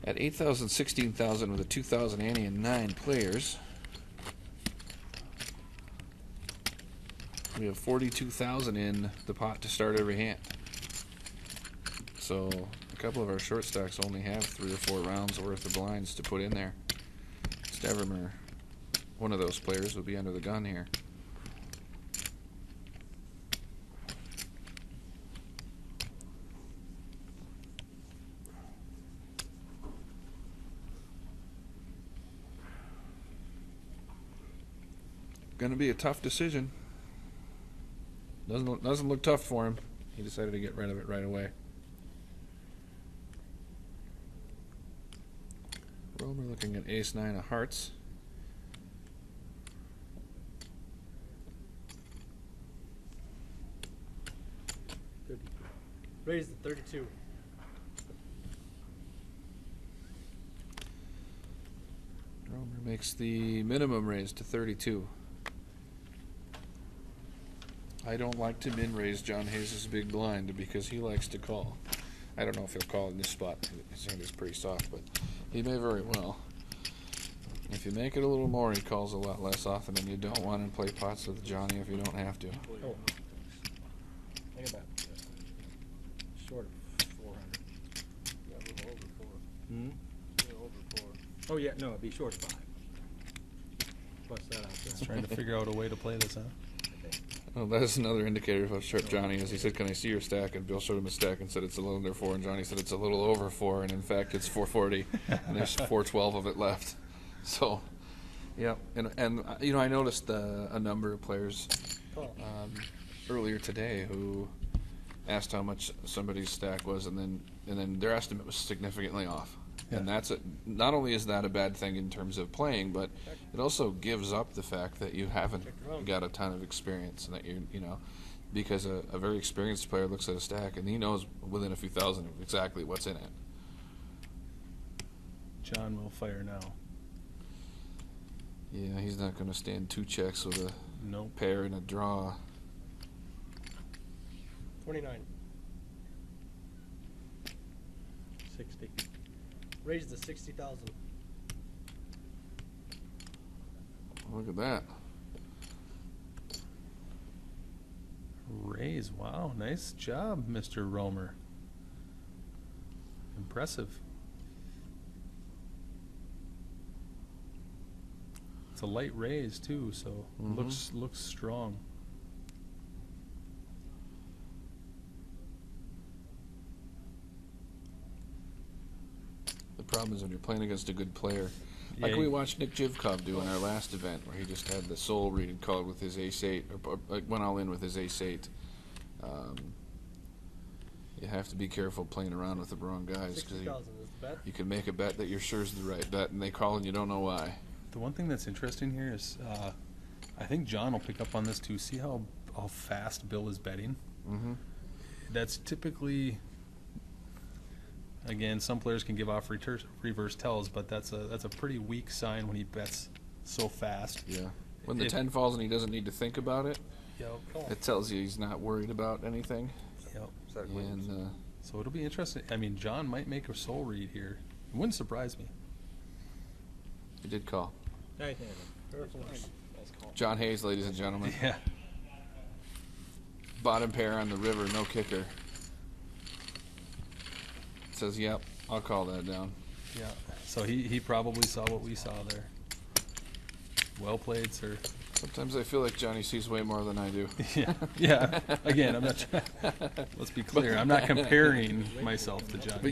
At 8,000, 16,000 with a 2,000 ante and 9 players, we have 42,000 in the pot to start every hand. So a couple of our short stacks only have 3 or 4 rounds worth of blinds to put in there. Stevermer, one of those players, would be under the gun here. Going to be a tough decision. Doesn't look tough for him. He decided to get rid of it right away. Romer looking at ace-9 of hearts. Raise to 32. Romer makes the minimum raise to 32. I don't like to min-raise John Hayes' big blind because he likes to call. I don't know if he'll call in this spot. His hand is pretty soft, but he may very well. If you make it a little more, he calls a lot less often, and you don't want to play pots with Johnny if you don't have to. Oh. Think about it. Short of 400. Yeah, a little over 4. Hmm? A little over 4. Oh, yeah, no, it'd be short of 5. Plus that out there. Just trying to figure out a way to play this, huh? Well, that's another indicator of how sharp Johnny is. He said, "Can I see your stack?" And Bill showed him his stack and said it's a little under 4, and Johnny said it's a little over 4, and in fact it's 440, and there's 412 of it left. So, yeah, and you know, I noticed a number of players earlier today who asked how much somebody's stack was, and then their estimate was significantly off. Yeah. And that's not only is that a bad thing in terms of playing, but it also gives up the fact that you haven't got a ton of experience, and that you know, because a very experienced player looks at a stack and he knows within a few thousand exactly what's in it. John will fire now. Yeah, he's not going to stand 2 checks with a Nope. pair and a draw. 29. 60. Raise to 60,000. Look at that. Raise. Wow, nice job, Mr. Romer. Impressive. It's a light raise too, so looks strong. The problem is when you're playing against a good player, like Yeah, we watched Nick Jivkov do in our last event, where he just had the soul read and called with his ace-8, or went all in with his ace-8. You have to be careful playing around with the wrong guys, because 60,000 is the bet. you can make a bet that you're sure is the right bet, and they call and you don't know why. The one thing that's interesting here is, I think John will pick up on this too. See how fast Bill is betting? Mm-hmm. That's typically, again, some players can give off reverse tells, but that's a pretty weak sign when he bets so fast. Yeah. When the 10 falls and he doesn't need to think about it, Yep. it tells you he's not worried about anything. Yep. And So it'll be interesting. I mean, John might make a soul read here. It wouldn't surprise me. he did call. Nice. Nice call. John Hayes, ladies and gentlemen. Yeah. Bottom pair on the river, no kicker. Says, yep, I'll call that down. Yeah. So he probably saw what we saw there. Well played, sir. Sometimes I feel like Johnny sees way more than I do. Yeah. Yeah. Again, I'm not. Let's be clear. I'm not comparing myself to Johnny.